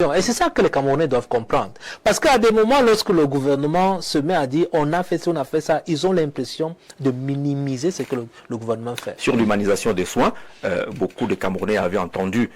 Et c'est ça que les Camerounais doivent comprendre. Parce qu'à des moments, lorsque le gouvernement se met à dire on a fait ça, on a fait ça, ils ont l'impression de minimiser ce que le gouvernement fait. Sur l'humanisation des soins, beaucoup de Camerounais avaient entendu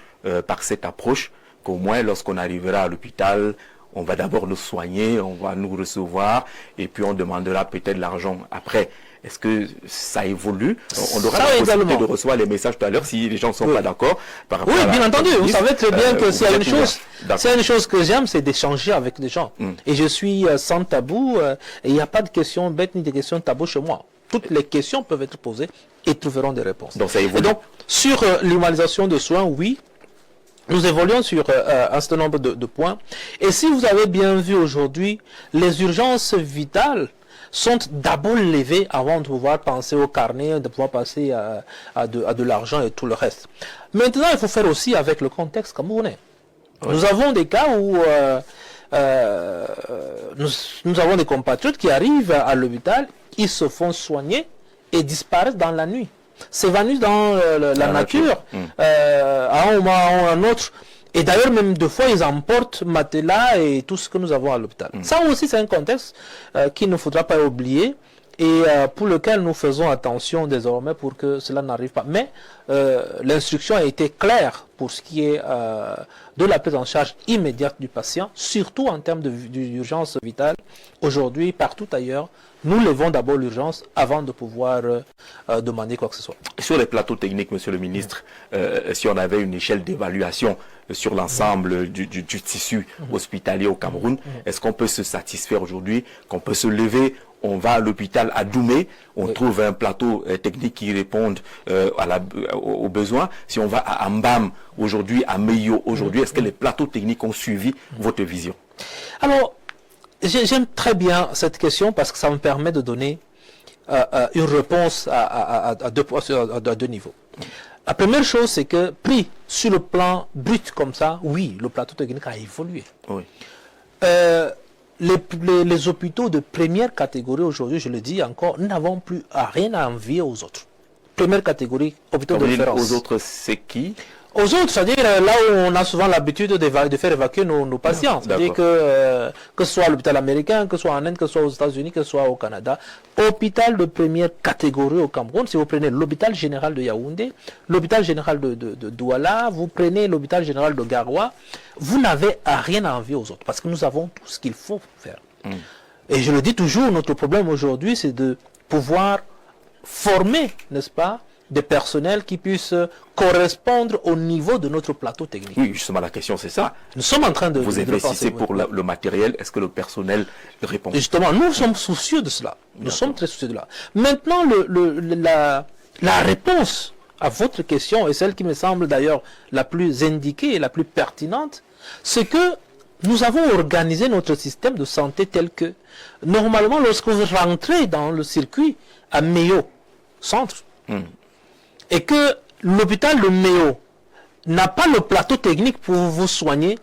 par cette approche qu'au moins lorsqu'on arrivera à l'hôpital, on va d'abord nous soigner, on va nous recevoir et puis on demandera peut-être l'argent après. Est-ce que ça évolue? On aura la possibilité de recevoir les messages tout à l'heure si les gens ne sont pas d'accord par rapport à bien entendu. Vous savez très bien que s'il y a une chose que j'aime, c'est d'échanger avec les gens. Et je suis sans tabou. Et il n'y a pas de questions bêtes ni de questions tabou chez moi. Toutes les questions peuvent être posées et trouveront des réponses. Donc ça évolue. Et donc, sur l'humanisation de soins, oui. Nous évoluons sur un certain nombre de points. Et si vous avez bien vu aujourd'hui, les urgences vitales sont d'abord levées avant de pouvoir penser au carnet, de pouvoir passer à de l'argent et tout le reste. Maintenant, il faut faire aussi avec le contexte camerounais. Oui. Nous avons des cas où nous avons des compatriotes qui arrivent à l'hôpital, ils se font soigner et disparaissent dans la nuit. S'évanouissent dans la nature à un moment ou à un autre. Et d'ailleurs, même deux fois, ils emportent matelas et tout ce que nous avons à l'hôpital. Ça aussi, c'est un contexte qu'il ne faudra pas oublier et pour lequel nous faisons attention désormais pour que cela n'arrive pas. Mais l'instruction a été claire pour ce qui est de la prise en charge immédiate du patient, surtout en termes d'urgence vitale. Aujourd'hui, partout ailleurs, nous levons d'abord l'urgence avant de pouvoir demander quoi que ce soit. Sur les plateaux techniques, monsieur le ministre, si on avait une échelle d'évaluation sur l'ensemble du tissu hospitalier au Cameroun, est-ce qu'on peut se satisfaire aujourd'hui, qu'on peut se lever, on va à l'hôpital à Doumé, on trouve un plateau technique qui répond aux besoins. Si on va à Ambam aujourd'hui, à Meyo aujourd'hui, est-ce que les plateaux techniques ont suivi votre vision? Alors, j'aime très bien cette question parce que ça me permet de donner une réponse à deux niveaux. La première chose, c'est que pris sur le plan brut comme ça, oui, le plateau technique a évolué. Oui. Les hôpitaux de première catégorie aujourd'hui, je le dis encore, nous n'avons plus rien à envier aux autres. Première catégorie, hôpitaux de référence. Aux autres, c'est qui? Aux autres, c'est-à-dire là où on a souvent l'habitude de faire évacuer nos patients. C'est-à-dire que ce soit à l'hôpital américain, que ce soit en Inde, que ce soit aux États-Unis, que ce soit au Canada. Hôpital de première catégorie au Cameroun, si vous prenez l'hôpital général de Yaoundé, l'hôpital général de Douala, vous prenez l'hôpital général de Garoua, vous n'avez rien à envier aux autres parce que nous avons tout ce qu'il faut faire. Et je le dis toujours, notre problème aujourd'hui, c'est de pouvoir former, n'est-ce pas, des personnels qui puissent correspondre au niveau de notre plateau technique. Oui, justement, la question c'est ça. Nous sommes en train de... Vous investissez pour le matériel, est-ce que le personnel répond? Justement, nous sommes soucieux de cela. Nous sommes très soucieux de cela. Maintenant, la réponse à votre question, et celle qui me semble d'ailleurs la plus indiquée et la plus pertinente, c'est que nous avons organisé notre système de santé tel que, normalement, lorsque vous rentrez dans le circuit à Meyo, centre, et que l'hôpital de Meyo n'a pas le plateau technique pour vous soigner,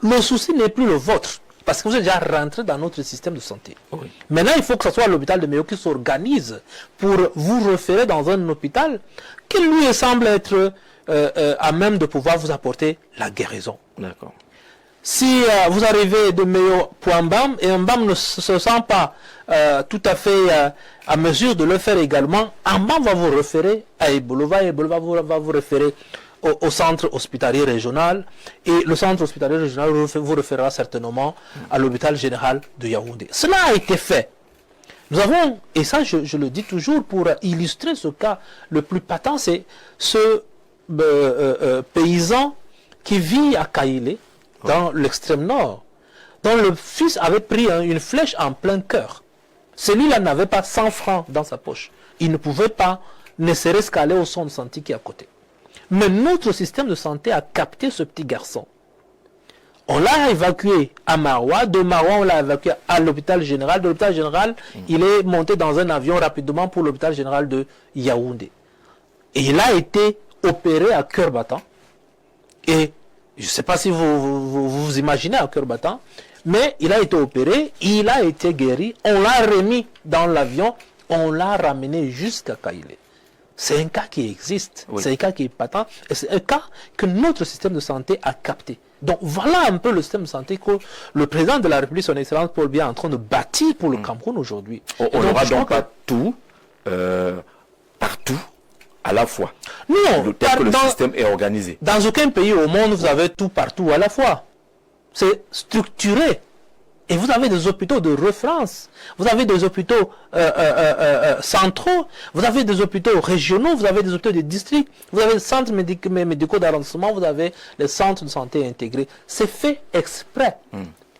le souci n'est plus le vôtre. Parce que vous êtes déjà rentré dans notre système de santé. Oui. Maintenant, il faut que ce soit l'hôpital de Meyo qui s'organise pour vous référer dans un hôpital qui lui semble être à même de pouvoir vous apporter la guérison. D'accord. Si vous arrivez de Meyo pour Ambam, et Ambam ne se sent pas tout à fait à mesure de le faire également, Ambam va vous référer à Ebolova, et Ebolova va vous référer au centre hospitalier régional, et le centre hospitalier régional vous référera certainement à l'hôpital général de Yaoundé. Cela a été fait. Nous avons, et ça je le dis toujours pour illustrer ce cas le plus patent, c'est ce paysan qui vit à Kaïlé, dans l'extrême nord, dont le fils avait pris une flèche en plein cœur. Celui-là n'avait pas 100 francs dans sa poche. Il ne pouvait pas, ne serait-ce qu'aller au centre de santé qui est à côté. Mais notre système de santé a capté ce petit garçon. On l'a évacué à Maroua, de Maroua on l'a évacué à l'hôpital général. De l'hôpital général, il est monté dans un avion rapidement pour l'hôpital général de Yaoundé. Et il a été opéré à cœur battant. Et je ne sais pas si vous imaginez à cœur battant, mais il a été opéré, il a été guéri, on l'a remis dans l'avion, on l'a ramené jusqu'à Kaïlé. C'est un cas qui existe, c'est un cas qui est patent, et c'est un cas que notre système de santé a capté. Donc voilà un peu le système de santé que le président de la République, son Excellence Paul Biya, est en train de bâtir pour le Cameroun aujourd'hui. On n'aura donc pas tout, partout, à la fois. Non, tel que le système est organisé. Dans aucun pays au monde, vous avez tout partout à la fois. C'est structuré. Et vous avez des hôpitaux de référence, vous avez des hôpitaux centraux, vous avez des hôpitaux régionaux, vous avez des hôpitaux de district, vous avez des centres médicaux d'arrondissement, vous avez les centres de santé intégrés. C'est fait exprès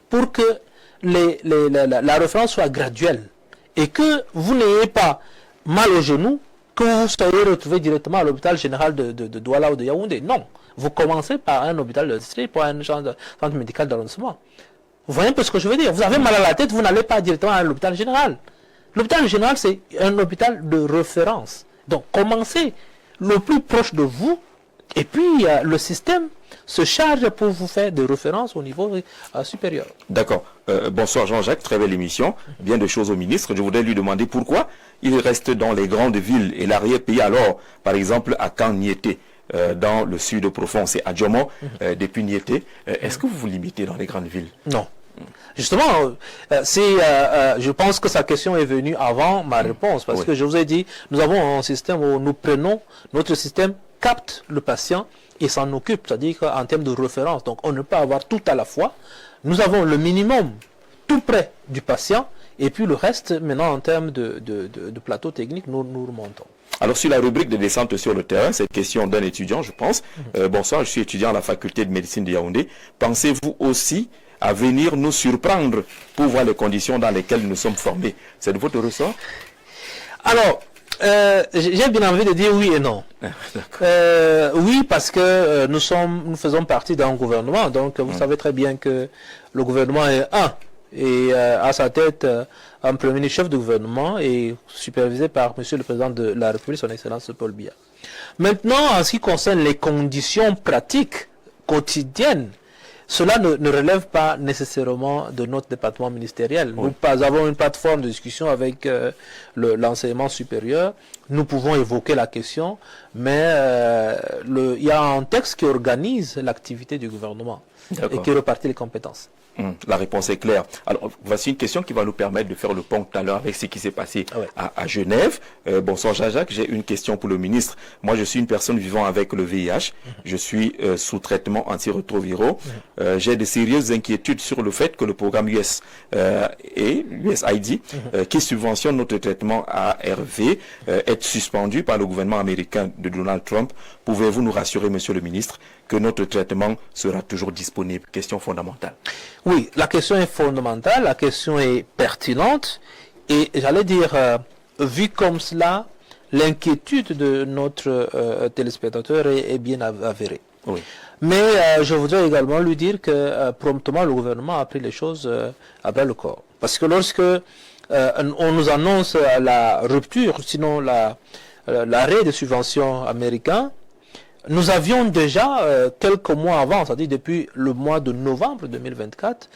pour que la référence soit graduelle et que vous n'ayez pas mal au genou, que vous soyez retrouvé directement à l'hôpital général de Douala ou de Yaoundé. Non, vous commencez par un hôpital de district, par un centre médical d'arrondissement. Vous voyez un peu ce que je veux dire? Vous avez mal à la tête, vous n'allez pas directement à l'hôpital général. L'hôpital général, c'est un hôpital de référence. Donc, commencez le plus proche de vous, et puis le système se charge pour vous faire des références au niveau supérieur. D'accord. Bonsoir Jean-Jacques, très belle émission. Bien de choses au ministre. Je voudrais lui demander pourquoi il reste dans les grandes villes et l'arrière-pays alors, par exemple, à Kang-Niété. Dans le sud profond, c'est à Djomon, depuis Niété. Est-ce que vous vous limitez dans les grandes villes? Non. Justement, je pense que sa question est venue avant ma réponse, parce que je vous ai dit, nous avons un système où nous prenons, notre système capte le patient et s'en occupe, c'est-à-dire en termes de référence. Donc on ne peut pas avoir tout à la fois. Nous avons le minimum tout près du patient, et puis le reste, maintenant en termes de plateau technique, nous remontons. Alors sur la rubrique de descente sur le terrain, cette question d'un étudiant, je pense. Bonsoir, je suis étudiant à la faculté de médecine de Yaoundé. Pensez-vous aussi à venir nous surprendre pour voir les conditions dans lesquelles nous sommes formés? C'est de votre ressort? Alors, j'ai bien envie de dire oui et non. Oui, parce que nous faisons partie d'un gouvernement, donc vous savez très bien que le gouvernement est un. Et à sa tête, un premier ministre chef de gouvernement et supervisé par Monsieur le Président de la République, son Excellence Paul Biya. Maintenant, en ce qui concerne les conditions pratiques quotidiennes, cela ne relève pas nécessairement de notre département ministériel. Nous avons une plateforme de discussion avec l'enseignement supérieur. Nous pouvons évoquer la question, mais il y a un texte qui organise l'activité du gouvernement et qui répartit les compétences. La réponse est claire. Alors, voici une question qui va nous permettre de faire le pont tout à l'heure avec ce qui s'est passé à Genève. Bonsoir Jean-Jacques, j'ai une question pour le ministre. Moi, je suis une personne vivant avec le VIH. Je suis sous traitement antirétroviraux. J'ai de sérieuses inquiétudes sur le fait que le programme USAID, qui subventionne notre traitement ARV, est suspendu par le gouvernement américain de Donald Trump. Pouvez-vous nous rassurer, monsieur le ministre, que notre traitement sera toujours disponible? Question fondamentale. Oui, la question est fondamentale, la question est pertinente, et j'allais dire, vu comme cela, l'inquiétude de notre téléspectateur est bien avérée. Oui. Mais je voudrais également lui dire que promptement le gouvernement a pris les choses à bras le corps. Parce que lorsque on nous annonce la rupture, sinon l'arrêt des subventions américaines, nous avions déjà, quelques mois avant, c'est-à-dire depuis le mois de novembre 2024,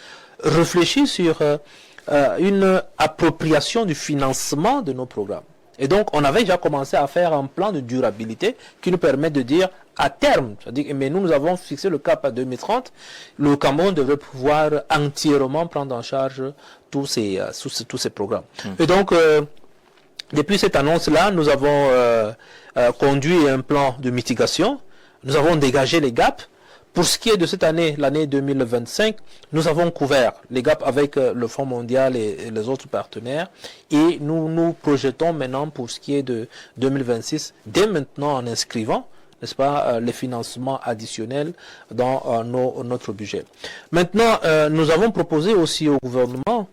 réfléchi sur une appropriation du financement de nos programmes. Et donc, on avait déjà commencé à faire un plan de durabilité qui nous permet de dire à terme, c'est-à-dire, mais nous avons fixé le cap à 2030, le Cameroun devrait pouvoir entièrement prendre en charge tous ces programmes. Et donc, depuis cette annonce-là, nous avons conduit un plan de mitigation. Nous avons dégagé les gaps. Pour ce qui est de cette année, l'année 2025, nous avons couvert les gaps avec le Fonds mondial et les autres partenaires. Et nous nous projetons maintenant pour ce qui est de 2026, dès maintenant en inscrivant, n'est-ce pas, les financements additionnels dans notre budget. Maintenant, nous avons proposé aussi au gouvernement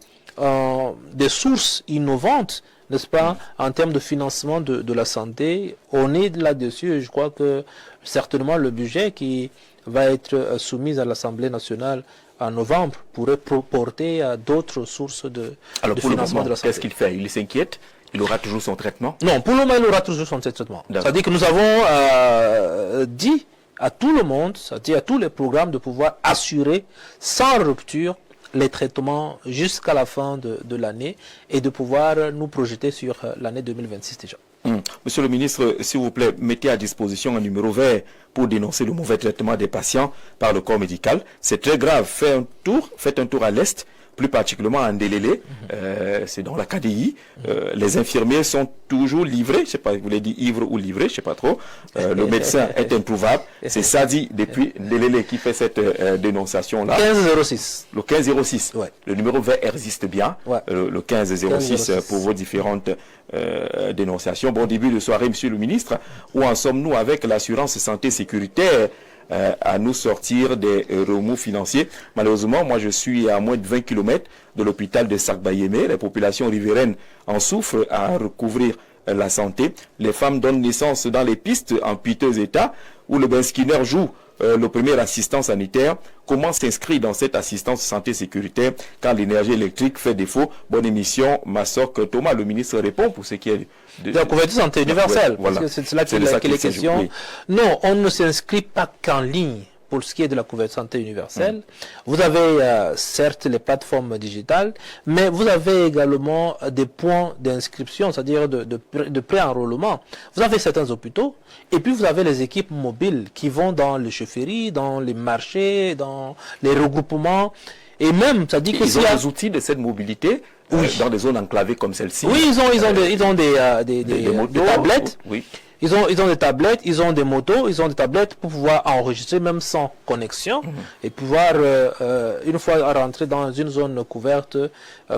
des sources innovantes, n'est-ce pas, en termes de financement de la santé. On est là-dessus et je crois que certainement le budget qui va être soumis à l'Assemblée nationale en novembre pourrait porter à d'autres sources de financement de la santé. Qu'est-ce qu'il fait? Il s'inquiète? Il aura toujours son traitement? Non, pour le moment, il aura toujours son traitement. C'est-à-dire que nous avons dit à tout le monde, c'est-à-dire à tous les programmes, de pouvoir assurer sans rupture les traitements jusqu'à la fin de l'année et de pouvoir nous projeter sur l'année 2026 déjà. Monsieur le ministre, s'il vous plaît, mettez à disposition un numéro vert pour dénoncer le mauvais traitement des patients par le corps médical. C'est très grave. Faites un tour à l'Est, plus particulièrement à Ndélélé, c'est dans la KDI. Les infirmiers sont toujours livrés, je ne sais pas, vous voulez dire ivre ou livré, je ne sais pas trop. Le médecin est introuvable. C'est Sadi depuis Ndélélé qui fait cette dénonciation-là. 1506. Le 1506. Ouais. Le numéro vert existe bien. Ouais. Le 1506 pour vos différentes dénonciations. Bon début de soirée, monsieur le ministre. Où en sommes-nous avec l'assurance santé sécuritaire à nous sortir des remous financiers? Malheureusement, moi je suis à moins de 20 km de l'hôpital de Sakbayémé. Les populations riveraines en souffrent à recouvrir la santé. Les femmes donnent naissance dans les pistes en piteux état où le Skinner joue le premier assistant sanitaire. Comment s'inscrit dans cette assistance santé sécuritaire quand l'énergie électrique fait défaut? Bonne émission, Massoc Thomas. Le ministre répond pour ce qui est de la couverture santé universelle. Voilà. Parce que c'est là qu'il est question. Oui. Non, on ne s'inscrit pas qu'en ligne pour ce qui est de la couverture santé universelle. Vous avez certes les plateformes digitales, mais vous avez également des points d'inscription, c'est-à-dire de pré-enrôlement. Vous avez certains hôpitaux, et puis vous avez les équipes mobiles qui vont dans les chefferies, dans les marchés, dans les regroupements, et même, ça dit que ils ont des outils de cette mobilité dans des zones enclavées comme celle-ci. Oui, ils ont des tablettes. Oui. Ils ont des tablettes, ils ont des motos, ils ont des tablettes pour pouvoir enregistrer même sans connexion et pouvoir, une fois rentrer dans une zone couverte,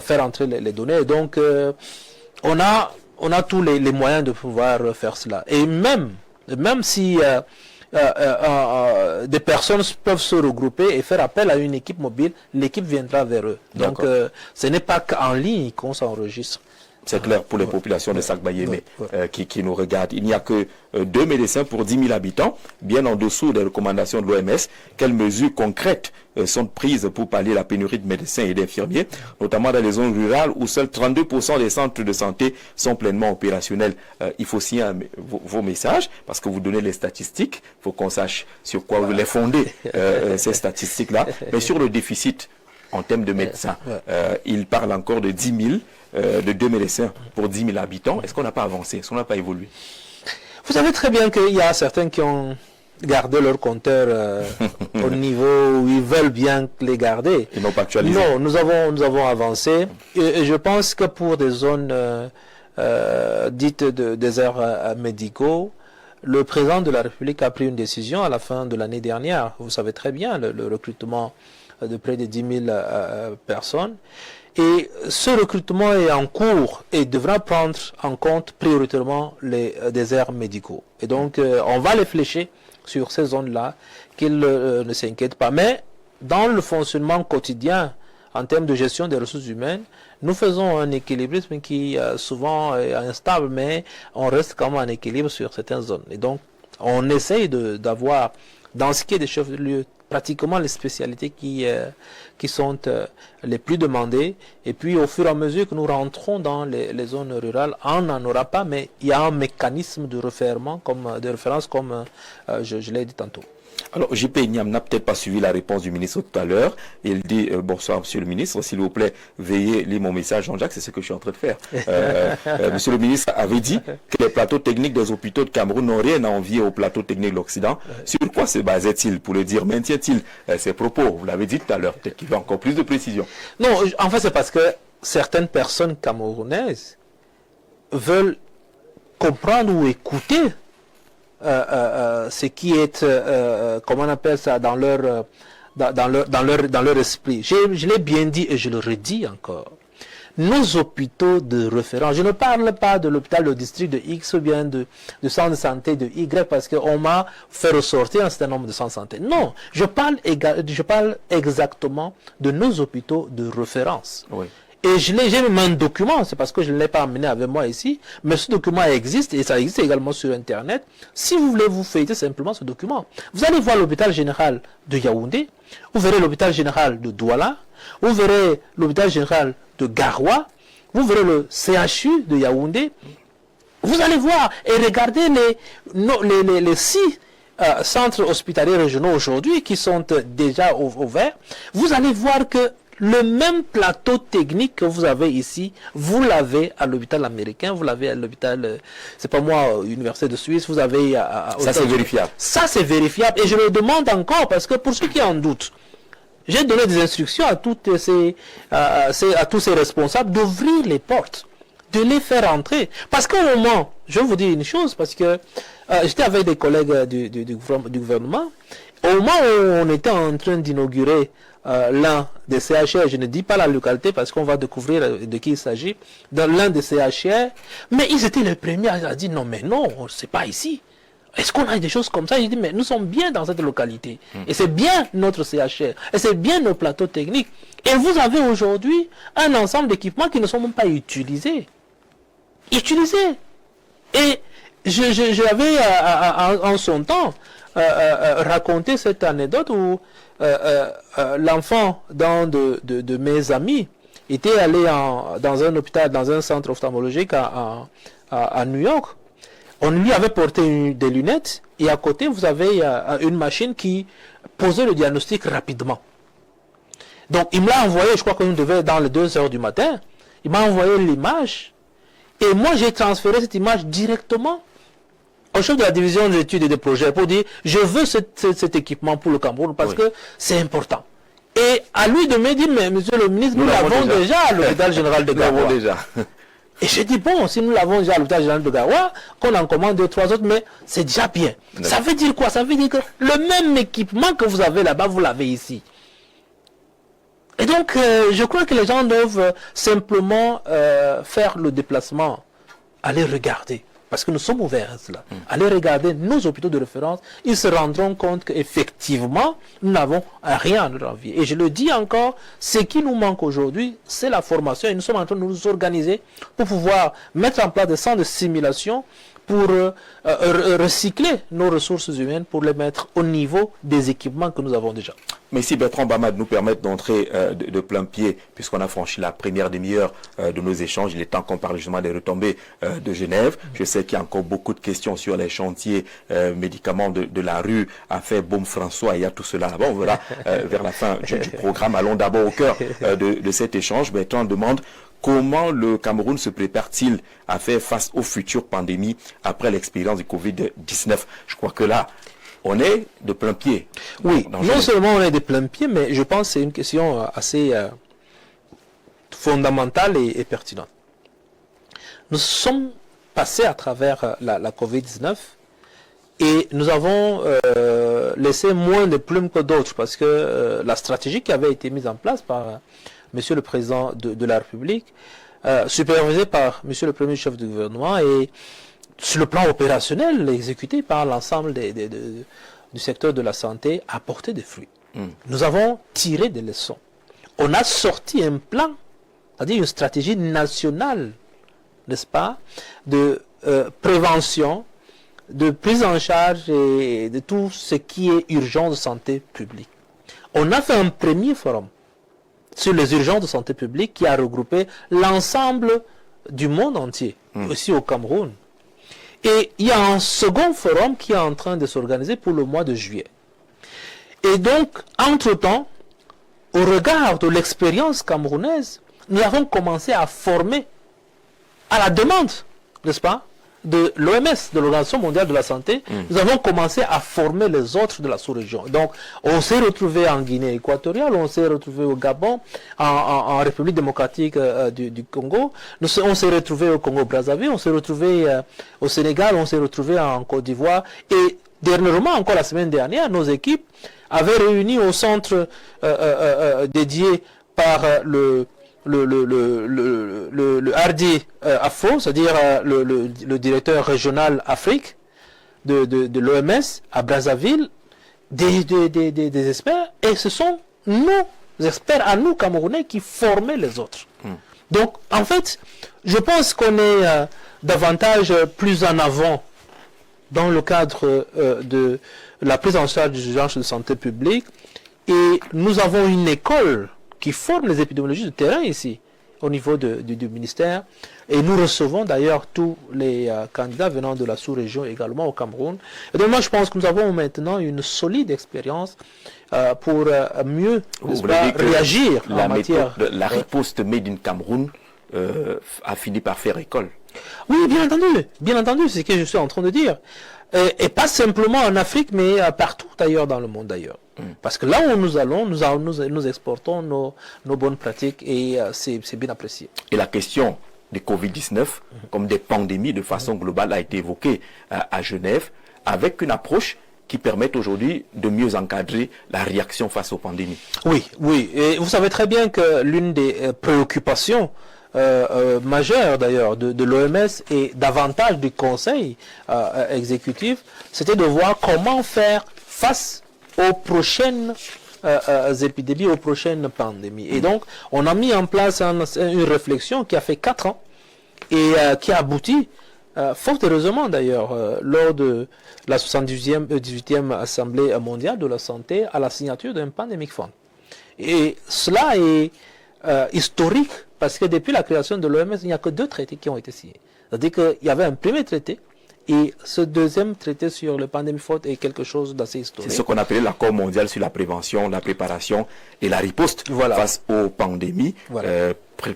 faire entrer les données. Et donc, on a tous les moyens de pouvoir faire cela. Et même si des personnes peuvent se regrouper et faire appel à une équipe mobile, l'équipe viendra vers eux. Donc, ce n'est pas qu'en ligne qu'on s'enregistre. C'est clair pour les populations de Sakbayémé qui nous regardent. Il n'y a que 2 médecins pour 10 000 habitants, bien en dessous des recommandations de l'OMS. Quelles mesures concrètes sont prises pour pallier la pénurie de médecins et d'infirmiers, notamment dans les zones rurales où seuls 32% des centres de santé sont pleinement opérationnels? Il faut signer vos messages parce que vous donnez les statistiques. Il faut qu'on sache sur quoi vous les fondez, ces statistiques-là. Mais sur le déficit en termes de médecins, il parle encore de 10 000. De 2 médecins pour 10 000 habitants. Est-ce qu'on n'a pas avancé? Est-ce qu'on n'a pas évolué? Vous savez très bien qu'il y a certains qui ont gardé leur compteur au niveau où ils veulent bien les garder. Ils n'ont pas actualisé. Non, nous avons avancé. Et je pense que pour des zones dites de déserts médicaux, le président de la République a pris une décision à la fin de l'année dernière. Vous savez très bien, le recrutement de près de 10 000 personnes. Et ce recrutement est en cours et devra prendre en compte prioritairement les déserts médicaux. Et donc, on va les flécher sur ces zones-là, qu'ils ne s'inquiètent pas. Mais dans le fonctionnement quotidien, en termes de gestion des ressources humaines, nous faisons un équilibrisme qui souvent est instable, mais on reste quand même en équilibre sur certaines zones. Et donc, on essaye d'avoir, dans ce qui est des chefs-lieux, pratiquement les spécialités qui sont les plus demandées. Et puis, au fur et à mesure que nous rentrons dans les zones rurales, on n'en aura pas, mais il y a un mécanisme de référence comme je l'ai dit tantôt. Alors, JP Niam n'a peut-être pas suivi la réponse du ministre tout à l'heure. Il dit, bonsoir, monsieur le ministre, s'il vous plaît, veuillez lire mon message, Jean-Jacques, c'est ce que je suis en train de faire. Monsieur le ministre avait dit que les plateaux techniques des hôpitaux de Cameroun n'ont rien à envier aux plateaux techniques de l'Occident. Sur quoi se basait-il pour le dire? Maintient-il ses propos? Vous l'avez dit tout à l'heure, peut-être qu'il veut encore plus de précision. Non, en fait, c'est parce que certaines personnes camerounaises veulent comprendre ou écouter ce qui est, comment on appelle ça, dans leur esprit. Je l'ai bien dit et je le redis encore. Nos hôpitaux de référence, je ne parle pas de l'hôpital de district de X ou bien de centre de santé de Y parce qu'on m'a fait ressortir un certain nombre de centres de santé. Non, je parle exactement de nos hôpitaux de référence. Oui. Et j'ai même un document, c'est parce que je ne l'ai pas amené avec moi ici, mais ce document existe et ça existe également sur Internet. Si vous voulez vous feuilleter simplement ce document, vous allez voir l'hôpital général de Yaoundé, vous verrez l'hôpital général de Douala, vous verrez l'hôpital général de Garoua, vous verrez le CHU de Yaoundé. Vous allez voir et regardez les 6 centres hospitaliers régionaux aujourd'hui qui sont déjà ouverts. Vous allez voir que Le même plateau technique que vous avez ici, vous l'avez à l'hôpital américain, vous l'avez à l'hôpital, c'est pas moi, Université de Suisse, vous avez ça c'est vérifiable. Ça c'est vérifiable et je le demande encore parce que pour ceux qui en doutent, j'ai donné des instructions à tous ces responsables d'ouvrir les portes, de les faire entrer. Parce qu'au moment, je vais vous dire une chose, parce que j'étais avec des collègues du gouvernement, au moment où on était en train d'inaugurer l'un des CHR, je ne dis pas la localité parce qu'on va découvrir de qui il s'agit, dans l'un des CHR, mais ils étaient les premiers à dire non, mais non, c'est pas ici. Est-ce qu'on a des choses comme ça? J'ai dit, mais nous sommes bien dans cette localité. Et c'est bien notre CHR. Et c'est bien nos plateaux techniques. Et vous avez aujourd'hui un ensemble d'équipements qui ne sont même pas utilisés. Et j'avais en son temps raconté cette anecdote où l'enfant d'un de mes amis était allé dans un hôpital, dans un centre ophtalmologique à New York. On lui avait porté des lunettes et à côté vous avez une machine qui posait le diagnostic rapidement. Donc il me l'a envoyé, je crois qu'on devait être dans les 2 heures du matin. Il m'a envoyé l'image et moi j'ai transféré cette image directement au chef de la division des études et des projets pour dire je veux cet équipement pour le Cameroun parce que c'est important. Et à lui de me dire mais monsieur le ministre, nous l'avons déjà à l'hôpital général de Garoua. Et j'ai dit, bon, si nous l'avons déjà à l'hôpital général de Garoua, qu'on en commande 2, 3 autres, mais c'est déjà bien. Ça veut dire quoi? Ça veut dire que le même équipement que vous avez là-bas, vous l'avez ici. Et donc, je crois que les gens doivent simplement faire le déplacement, aller regarder. Parce que nous sommes ouverts à cela. Allez regarder nos hôpitaux de référence, ils se rendront compte qu'effectivement, nous n'avons rien à notre envie. Et je le dis encore, ce qui nous manque aujourd'hui, c'est la formation. Et nous sommes en train de nous organiser pour pouvoir mettre en place des centres de simulation pour recycler nos ressources humaines pour les mettre au niveau des équipements que nous avons déjà. Mais si Bertrand Bamad nous permet d'entrer de plein pied, puisqu'on a franchi la première demi-heure de nos échanges, il est temps qu'on parle justement des retombées de Genève. Je sais qu'il y a encore beaucoup de questions sur les chantiers médicaments de la rue à faire Baume François. Il y a tout cela là-bas. On verra vers la fin du programme. Allons d'abord au cœur de cet échange. Bertrand demande comment le Cameroun se prépare-t-il à faire face aux futures pandémies après l'expérience du Covid-19? Je crois que là, on est de plein pied. Oui, non seulement on est de plein pied, mais je pense que c'est une question assez fondamentale et pertinente. Nous sommes passés à travers la Covid-19 et nous avons laissé moins de plumes que d'autres parce que la stratégie qui avait été mise en place par Monsieur le Président de la République, supervisée par Monsieur le Premier chef du gouvernement et sur le plan opérationnel, exécuté par l'ensemble du secteur de la santé, a porté des fruits. Nous avons tiré des leçons. On a sorti un plan, c'est-à-dire une stratégie nationale, n'est-ce pas, de prévention, de prise en charge et de tout ce qui est urgence de santé publique. On a fait un premier forum sur les urgences de santé publique qui a regroupé l'ensemble du monde entier, aussi au Cameroun. Et il y a un second forum qui est en train de s'organiser pour le mois de juillet. Et donc, entre-temps, au regard de l'expérience camerounaise, nous avons commencé à former à la demande, n'est-ce pas, de l'OMS, de l'Organisation mondiale de la santé, nous avons commencé à former les autres de la sous-région. Donc, on s'est retrouvé en Guinée équatoriale, on s'est retrouvé au Gabon, en République démocratique du Congo, on s'est retrouvé au Congo-Brazzaville, on s'est retrouvé au Sénégal, on s'est retrouvé en Côte d'Ivoire. Et dernièrement, encore la semaine dernière, nos équipes avaient réuni au centre dédié par le Hardy Afro, c'est-à-dire le directeur régional Afrique de l'OMS à Brazzaville, des experts, et ce sont nos experts à nous, Camerounais, qui formaient les autres. Donc, en fait, je pense qu'on est davantage plus en avant dans le cadre de la prise en charge des urgences de santé publique, et nous avons une école qui forme les épidémiologistes de terrain ici, au niveau du ministère. Et nous recevons d'ailleurs tous les candidats venant de la sous-région également au Cameroun. Et donc moi je pense que nous avons maintenant une solide expérience pour mieux réagir en matière... La riposte Made in Cameroun a fini par faire école. Oui, bien entendu, c'est ce que je suis en train de dire. Et pas simplement en Afrique, mais partout ailleurs dans le monde d'ailleurs. Parce que là où nous allons, nous exportons nos bonnes pratiques et c'est bien apprécié. Et la question de Covid-19, comme des pandémies de façon globale, a été évoquée à Genève, avec une approche qui permet aujourd'hui de mieux encadrer la réaction face aux pandémies. Oui. Et vous savez très bien que l'une des préoccupations majeure d'ailleurs de l'OMS et davantage du conseil exécutif, c'était de voir comment faire face aux prochaines épidémies, aux prochaines pandémies. Et donc, on a mis en place une réflexion qui a fait 4 ans et qui a abouti, fort heureusement d'ailleurs, lors de la 18e Assemblée mondiale de la santé, à la signature d'un Pandemic Fund. Et cela est historique, parce que depuis la création de l'OMS, il n'y a que 2 traités qui ont été signés. C'est-à-dire qu'il y avait un premier traité, et ce deuxième traité sur le Pandemic Fund est quelque chose d'assez historique. C'est ce qu'on appelait l'accord mondial sur la prévention, la préparation et la riposte face aux pandémies.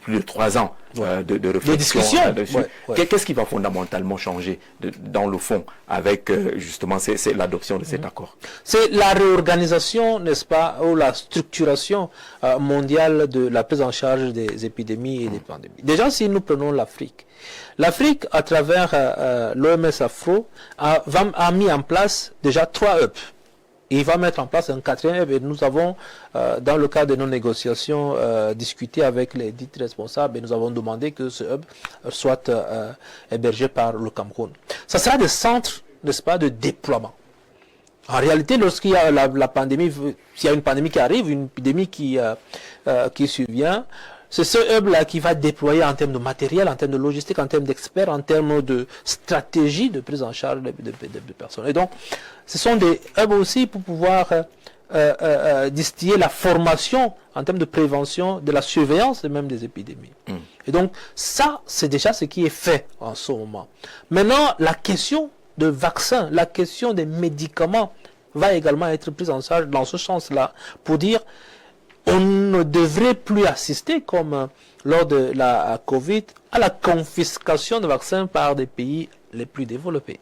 Plus de 3 ans de réflexion là-dessus. Qu'est-ce qui va fondamentalement changer dans le fond avec justement l'adoption de cet accord? C'est la réorganisation, n'est-ce pas, ou la structuration mondiale de la prise en charge des épidémies et des pandémies. Déjà, si nous prenons l'Afrique, à travers l'OMS Afro, a mis en place déjà 3 hubs. Et il va mettre en place un 4e hub. Et nous avons, dans le cadre de nos négociations, discuté avec les dits responsables et nous avons demandé que ce hub soit hébergé par le Cameroun. Ça sera des centres, n'est-ce pas, de déploiement. En réalité, lorsqu'il y a la pandémie, s'il y a une pandémie qui arrive, une épidémie qui survient, c'est ce hub-là qui va déployer en termes de matériel, en termes de logistique, en termes d'experts, en termes de stratégie de prise en charge de personnes. Et donc, ce sont des hubs aussi pour pouvoir distiller la formation en termes de prévention, de la surveillance même des épidémies. Et donc, ça, c'est déjà ce qui est fait en ce moment. Maintenant, la question de vaccins, la question des médicaments va également être prise en charge dans ce sens-là pour dire on ne devrait plus assister, comme lors de la Covid, à la confiscation de vaccins par des pays les plus développés.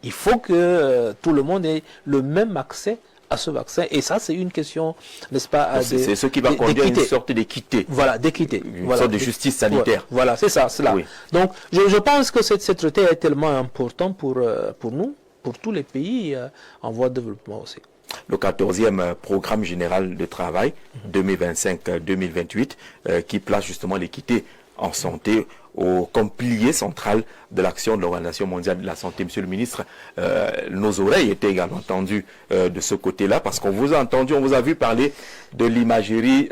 Il faut que tout le monde ait le même accès à ce vaccin. Et ça, c'est une question, n'est-ce pas, c'est ce qui va conduire à une sorte d'équité. Voilà, d'équité. Une sorte de justice sanitaire. Voilà, c'est ça, cela. Oui. Donc, je pense que cette traité est tellement important pour nous, pour tous les pays en voie de développement aussi. Le 14e programme général de travail 2025-2028 qui place justement l'équité en santé comme pilier central de l'action de l'Organisation mondiale de la santé. Monsieur le ministre, nos oreilles étaient également tendues de ce côté-là parce qu'on vous a entendu, on vous a vu parler de l'imagerie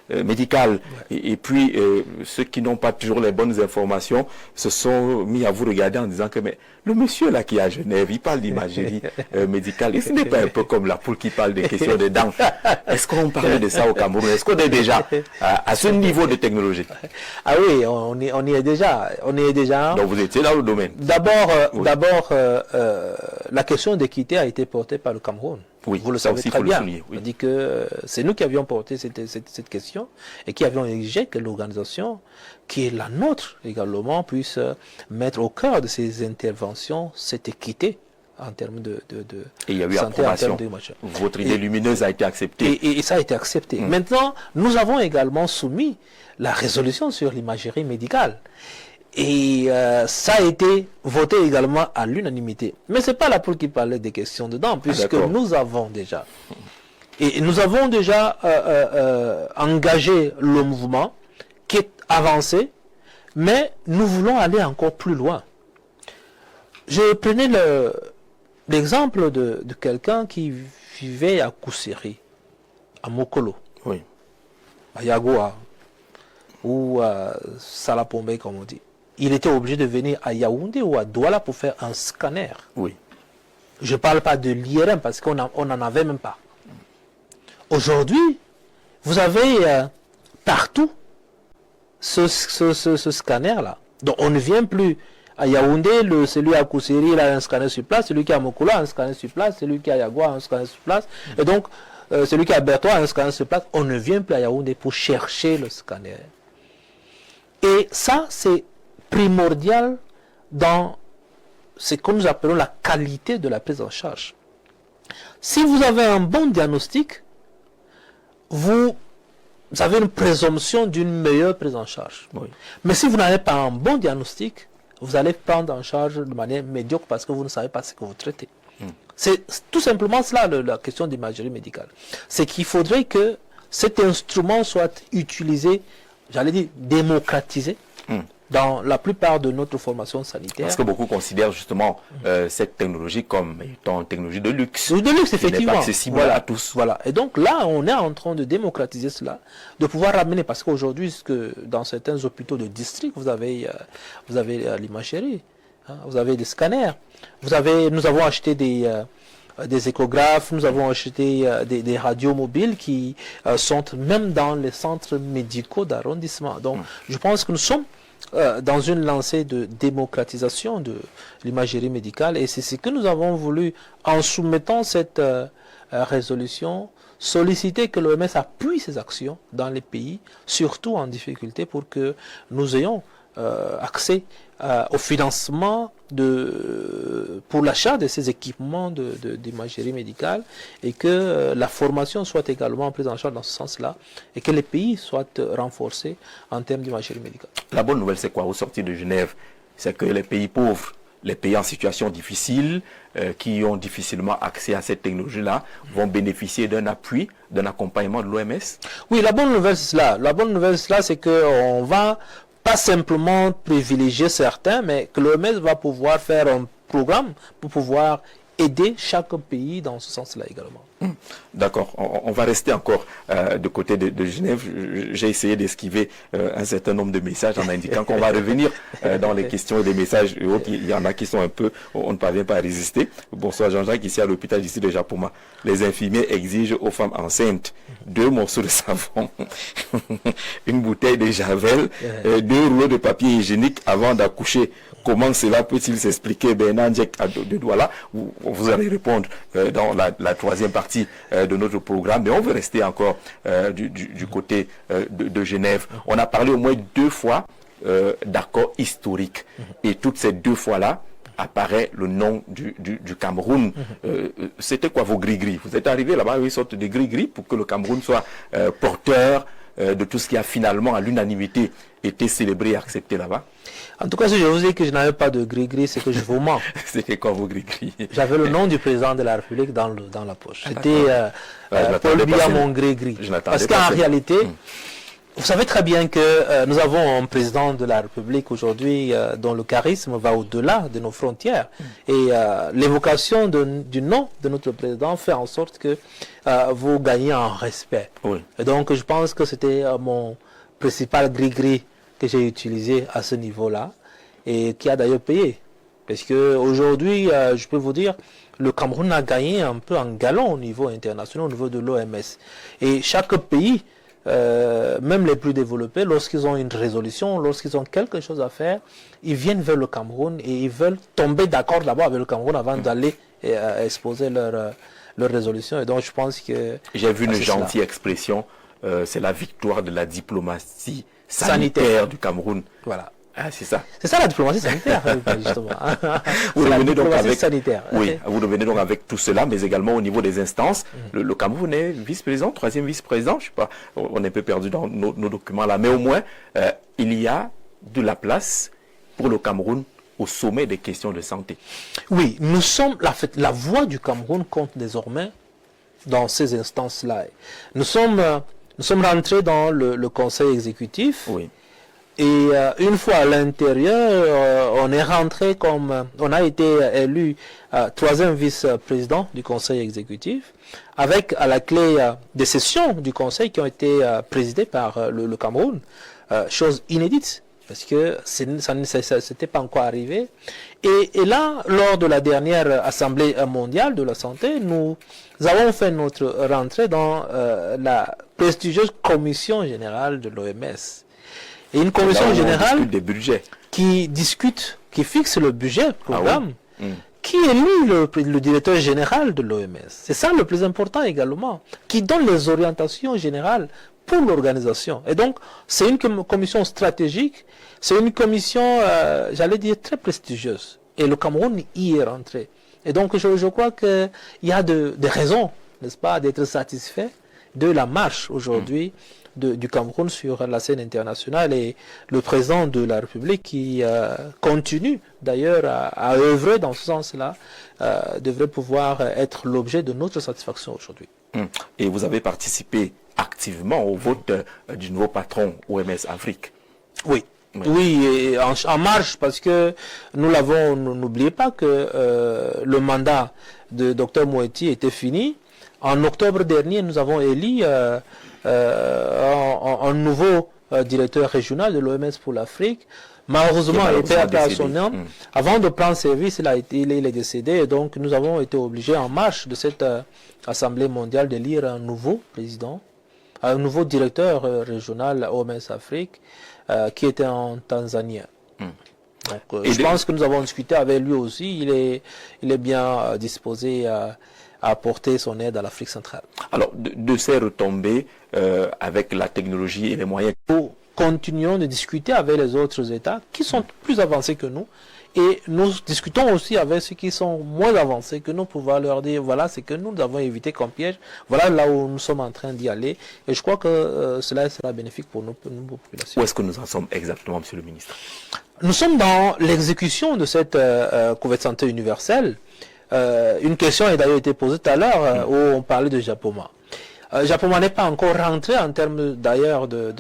médicale. Et puis, ceux qui n'ont pas toujours les bonnes informations se sont mis à vous regarder en disant que mais le monsieur là qui est à Genève, il parle d'imagerie médicale. Et ce n'est pas un peu comme la poule qui parle des questions des dents. Est-ce qu'on parlait de ça au Cameroun? Est-ce qu'on est déjà à ce niveau de technologie? Ah oui, on y est déjà. Donc vous étiez dans le domaine. D'abord, la question d'équité a été portée par le Cameroun. Oui, vous le savez très bien. Oui. On dit que c'est nous qui avions porté cette question et qui avions exigé que l'organisation, qui est la nôtre également, puisse mettre au cœur de ses interventions cette équité en termes de et il y a eu santé, approbation. Votre idée lumineuse a été acceptée. Et ça a été accepté. Maintenant, nous avons également soumis la résolution sur l'imagerie médicale. Et ça a été voté également à l'unanimité. Mais ce n'est pas la poule qui parlait des questions dedans, puisque nous avons déjà. Et nous avons déjà engagé le mouvement qui est avancé, mais nous voulons aller encore plus loin. Je prenais l'exemple de quelqu'un qui vivait à Koussiri, à Mokolo, à Yagoua, ou à Salapombe, comme on dit. Il était obligé de venir à Yaoundé ou à Douala pour faire un scanner. Oui. Je ne parle pas de l'IRM parce qu'on n'en avait même pas. Aujourd'hui, vous avez partout ce scanner-là. Donc on ne vient plus à Yaoundé, celui à Koussiri, il a un scanner sur place, celui qui est à Mokolo a un scanner sur place, celui qui est à Yagua a un scanner sur place, et donc celui qui est à Bertois a un scanner sur place. On ne vient plus à Yaoundé pour chercher le scanner. Et ça, c'est primordial dans ce que nous appelons la qualité de la prise en charge. Si vous avez un bon diagnostic, vous avez une présomption d'une meilleure prise en charge. Oui. Mais si vous n'avez pas un bon diagnostic, vous allez prendre en charge de manière médiocre parce que vous ne savez pas ce que vous traitez. C'est tout simplement cela la question d'imagerie médicale. C'est qu'il faudrait que cet instrument soit utilisé, j'allais dire démocratisé, dans la plupart de notre formation sanitaire. Parce que beaucoup considèrent justement cette technologie comme étant une technologie de luxe. De luxe, effectivement. Pas accessible à tous. Voilà. Et donc là, on est en train de démocratiser cela, de pouvoir ramener, parce qu'aujourd'hui, dans certains hôpitaux de district, vous avez l'imagerie, hein, vous avez des scanners, nous avons acheté des échographes, nous avons acheté des radios mobiles qui sont même dans les centres médicaux d'arrondissement. Donc, je pense que nous sommes dans une lancée de démocratisation de l'imagerie médicale, et c'est ce que nous avons voulu, en soumettant cette résolution, solliciter que l'OMS appuie ses actions dans les pays, surtout en difficulté, pour que nous ayons accès au financement pour l'achat de ces équipements d'imagerie médicale, et que la formation soit également prise en charge dans ce sens-là, et que les pays soient renforcés en termes d'imagerie médicale. La bonne nouvelle, c'est quoi? Au sortir de Genève, c'est que les pays pauvres, les pays en situation difficile, qui ont difficilement accès à cette technologie-là, vont bénéficier d'un appui, d'un accompagnement de l'OMS. Oui, la bonne nouvelle, c'est cela. La bonne nouvelle, c'est cela, c'est qu'on va pas simplement privilégier certains, mais que l'OMS va pouvoir faire un programme pour pouvoir aider chaque pays dans ce sens-là également. D'accord, on va rester encore de côté de Genève. J'ai essayé d'esquiver un certain nombre de messages en indiquant qu'on va revenir dans les questions et les messages et autres. Il y en a qui sont un peu, on ne parvient pas à résister. Bonsoir Jean-Jacques, ici à l'hôpital d'ici de Japoma. Les infirmiers exigent aux femmes enceintes 2 morceaux de savon, une bouteille de javel, 2 rouleaux de papier hygiénique avant d'accoucher. Comment cela peut-il s'expliquer? De Douala, vous allez répondre dans la troisième partie de notre programme, mais on veut rester encore du côté de Genève. On a parlé au moins 2 fois d'accords historiques, et toutes ces 2 fois-là apparaît le nom du Cameroun. C'était quoi vos gris-gris? Vous êtes arrivé là-bas avec une sorte de gris-gris pour que le Cameroun soit porteur de tout ce qui a finalement à l'unanimité été célébré et accepté là-bas? En tout cas, si je vous dis que je n'avais pas de gris-gris, c'est que je vous mens. C'était quoi vos gris-gris? J'avais le nom du président de la République dans la poche. C'était Paul Biya, mon gris-gris. Parce qu'en réalité, vous savez très bien que nous avons un président de la République aujourd'hui dont le charisme va au-delà de nos frontières. Et l'évocation du nom de notre président fait en sorte que vous gagnez en respect. Oui. Et donc, je pense que c'était mon principal gris-gris que j'ai utilisé à ce niveau-là, et qui a d'ailleurs payé. Parce que aujourd'hui, je peux vous dire, le Cameroun a gagné un peu en galon au niveau international, au niveau de l'OMS. Et chaque pays, même les plus développés, lorsqu'ils ont une résolution, lorsqu'ils ont quelque chose à faire, ils viennent vers le Cameroun et ils veulent tomber d'accord d'abord avec le Cameroun avant d'aller exposer leur résolution. Et donc je pense que... J'ai vu une gentille expression, c'est la victoire de la diplomatie sanitaire du Cameroun. Voilà. Ah, c'est ça. C'est ça la diplomatie sanitaire, justement. Vous revenez donc avec sanitaire. Oui, vous revenez donc avec tout cela, mais également au niveau des instances. Le Cameroun est vice-président, 3e vice-président, je sais pas, on est un peu perdu dans nos documents là, mais au moins il y a de la place pour le Cameroun au sommet des questions de santé. Oui, nous sommes la voix du Cameroun compte désormais dans ces instances-là. Nous sommes rentrés dans le conseil exécutif. Oui. Et une fois à l'intérieur, on est rentré on a été élu 3e vice-président du conseil exécutif, avec à la clé des sessions du conseil qui ont été présidées par le Cameroun, chose inédite, parce que ça n'était pas encore arrivé. Et là, lors de la dernière Assemblée mondiale de la santé, nous avons fait notre rentrée dans la prestigieuse commission générale de l'OMS. Et une commission Là où on générale discute des budgets. qui discute, qui fixe le budget, le programme, Ah oui. qui élit le directeur général de l'OMS. C'est ça le plus important également, qui donne les orientations générales pour l'organisation. Et donc, c'est une commission stratégique, c'est une commission, j'allais dire, très prestigieuse. Et le Cameroun y est rentré. Et donc, je crois qu'il y a des raisons, n'est-ce pas, d'être satisfait de la marche aujourd'hui du Cameroun sur la scène internationale, et le président de la République qui continue d'ailleurs à œuvrer dans ce sens-là devrait pouvoir être l'objet de notre satisfaction aujourd'hui. Et vous avez participé activement au vote du nouveau patron OMS Afrique. Oui. Oui, et en marche, parce que n'oubliez pas que le mandat de Dr Moeti était fini. En octobre dernier, nous avons élu un nouveau directeur régional de l'OMS pour l'Afrique. Malheureusement, il était opérationnel. Avant de prendre service, il est décédé. Et donc, nous avons été obligés, en marche de cette Assemblée mondiale, d'élire un nouveau président, un nouveau directeur régional OMS Afrique, qui était en Tanzanie. Donc, je pense que nous avons discuté avec lui aussi. Il est bien disposé à apporter son aide à l'Afrique centrale. Alors, de ces retombées avec la technologie et les moyens... Nous continuons de discuter avec les autres États qui sont plus avancés que nous, et nous discutons aussi avec ceux qui sont moins avancés que nous, pour pouvoir leur dire, voilà ce que nous avons évité comme piège, voilà là où nous sommes en train d'y aller, et je crois que cela sera bénéfique pour nos populations. Où est-ce que nous en sommes exactement, Monsieur le ministre? Nous sommes dans l'exécution de cette couverture santé universelle. Une question a d'ailleurs été posée tout à l'heure où on parlait de Japoma. Japoma n'est pas encore rentré en termes d'ailleurs de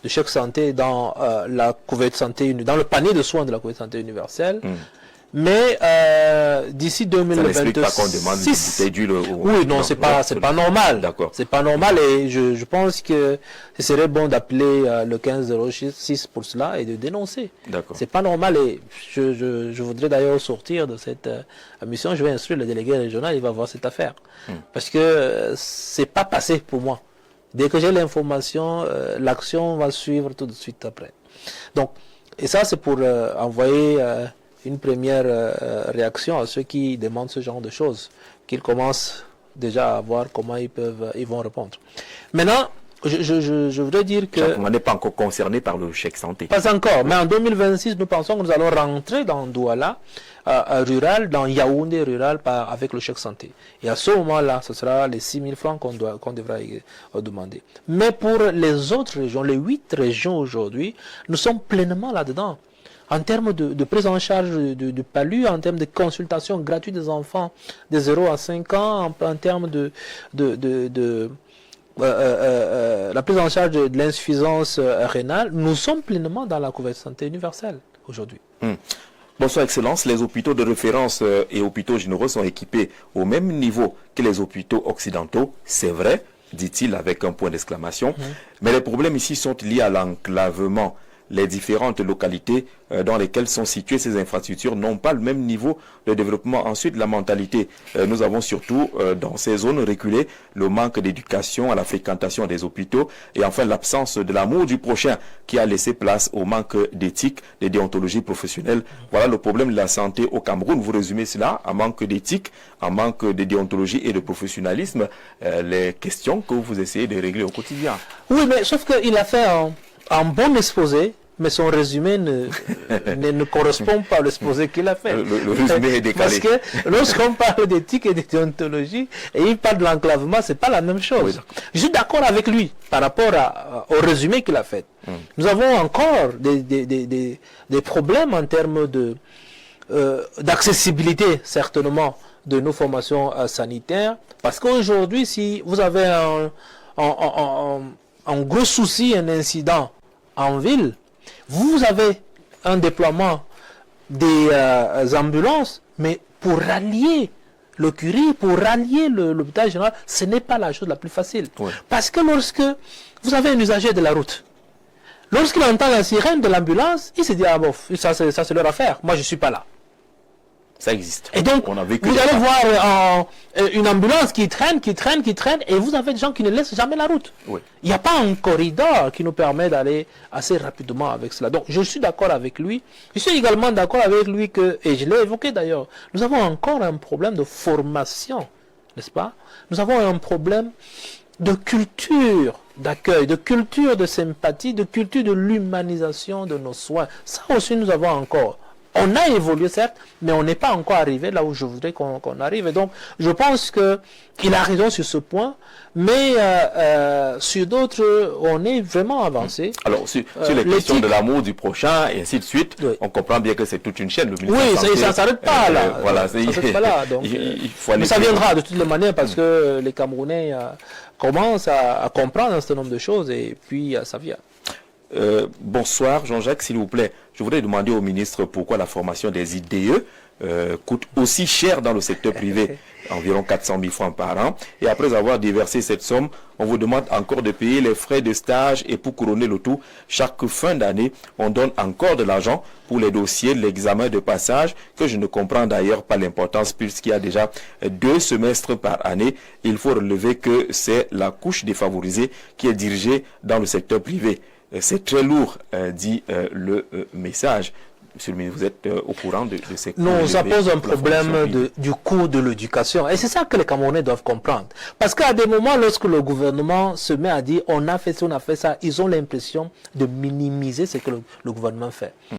chèque santé dans la couverture santé, dans le panier de soins de la couverture santé universelle. Mais d'ici 2026, ça n'explique pas qu'on demande une bouteille d'huile. Oui, non, c'est pas normal. D'accord. C'est pas normal, et je pense que ce serait bon d'appeler le 1506 pour cela et de dénoncer. D'accord. C'est pas normal, et je voudrais d'ailleurs sortir de cette mission. Je vais instruire le délégué régional, il va voir cette affaire, parce que c'est pas passé pour moi. Dès que j'ai l'information, l'action va suivre tout de suite après. Donc, et ça c'est pour envoyer une première réaction à ceux qui demandent ce genre de choses, qu'ils commencent déjà à voir comment ils vont répondre. Maintenant, je voudrais dire que... On n'est pas encore concerné par le chèque santé. Pas encore, mais en 2026, nous pensons que nous allons rentrer dans Douala rural, dans Yaoundé rural, avec le chèque santé. Et à ce moment-là, ce sera les 6 000 francs qu'on devra demander. Mais pour les autres régions, les 8 régions aujourd'hui, nous sommes pleinement là-dedans. En termes de prise en charge du palu, en termes de consultation gratuite des enfants de 0 à 5 ans, en termes la prise en charge de l'insuffisance rénale, nous sommes pleinement dans la couverture santé universelle aujourd'hui. Bonsoir Excellence, les hôpitaux de référence et hôpitaux généraux sont équipés au même niveau que les hôpitaux occidentaux, c'est vrai, dit-il avec un point d'exclamation, mais les problèmes ici sont liés à l'enclavement. Les différentes localités dans lesquelles sont situées ces infrastructures n'ont pas le même niveau de développement. Ensuite, la mentalité. Nous avons surtout dans ces zones reculées le manque d'éducation à la fréquentation des hôpitaux, et enfin l'absence de l'amour du prochain qui a laissé place au manque d'éthique, de déontologie professionnelle. Voilà le problème de la santé au Cameroun. Vous résumez cela, un manque d'éthique, un manque de déontologie et de professionnalisme. Les questions que vous essayez de régler au quotidien. Oui, mais sauf qu'il a fait un bon exposé, mais son résumé ne correspond pas à l'exposé qu'il a fait. Le résumé est décalé. Parce que lorsqu'on parle d'éthique et de déontologie, et il parle de l'enclavement, c'est pas la même chose. Oui, je suis d'accord avec lui par rapport au résumé qu'il a fait. Nous avons encore des problèmes en termes d'accessibilité, certainement, de nos formations sanitaires. Parce qu'aujourd'hui, si vous avez un gros souci, un incident en ville, vous avez un déploiement des ambulances, mais pour rallier le curie, pour rallier l'hôpital général, ce n'est pas la chose la plus facile. Oui. Parce que lorsque vous avez un usager de la route, lorsqu'il entend la sirène de l'ambulance, il se dit, ah bon, ça c'est leur affaire, moi je ne suis pas là. Ça existe. Et donc, on a vécu vous allez voir une ambulance qui traîne, et vous avez des gens qui ne laissent jamais la route. Oui. Il n'y a pas un corridor qui nous permet d'aller assez rapidement avec cela. Donc, je suis d'accord avec lui. Je suis également d'accord avec lui que, et je l'ai évoqué d'ailleurs, nous avons encore un problème de formation, n'est-ce pas? Nous avons un problème de culture d'accueil, de culture de sympathie, de culture de l'humanisation de nos soins. Ça aussi, nous avons encore. On a évolué, certes, mais on n'est pas encore arrivé là où je voudrais qu'on arrive. Et donc, je pense qu'il a raison sur ce point, mais sur d'autres, on est vraiment avancé. Alors, sur les questions de l'amour du prochain, et ainsi de suite, oui. On comprend bien que c'est toute une chaîne. Le oui, ça ne s'arrête pas là. Voilà, ça ne s'arrête pas là. Donc, mais ça viendra de toutes les manières parce que les Camerounais commencent à comprendre un certain nombre de choses et puis ça vient. Bonsoir Jean-Jacques, s'il vous plaît. Je voudrais demander au ministre pourquoi la formation des IDE coûte aussi cher dans le secteur privé, environ 400 000 francs par an. Et après avoir déversé cette somme, on vous demande encore de payer les frais de stage et pour couronner le tout, chaque fin d'année, on donne encore de l'argent pour les dossiers, l'examen de passage, que je ne comprends d'ailleurs pas l'importance puisqu'il y a déjà 2 semestres par année. Il faut relever que c'est la couche défavorisée qui est dirigée dans le secteur privé. C'est très lourd, dit le message. Monsieur le ministre, vous êtes au courant de ces coûts? Non, ça pose un problème du coût de l'éducation. Et c'est ça que les Camerounais doivent comprendre. Parce qu'à des moments, lorsque le gouvernement se met à dire on a fait ça, ils ont l'impression de minimiser ce que le gouvernement fait.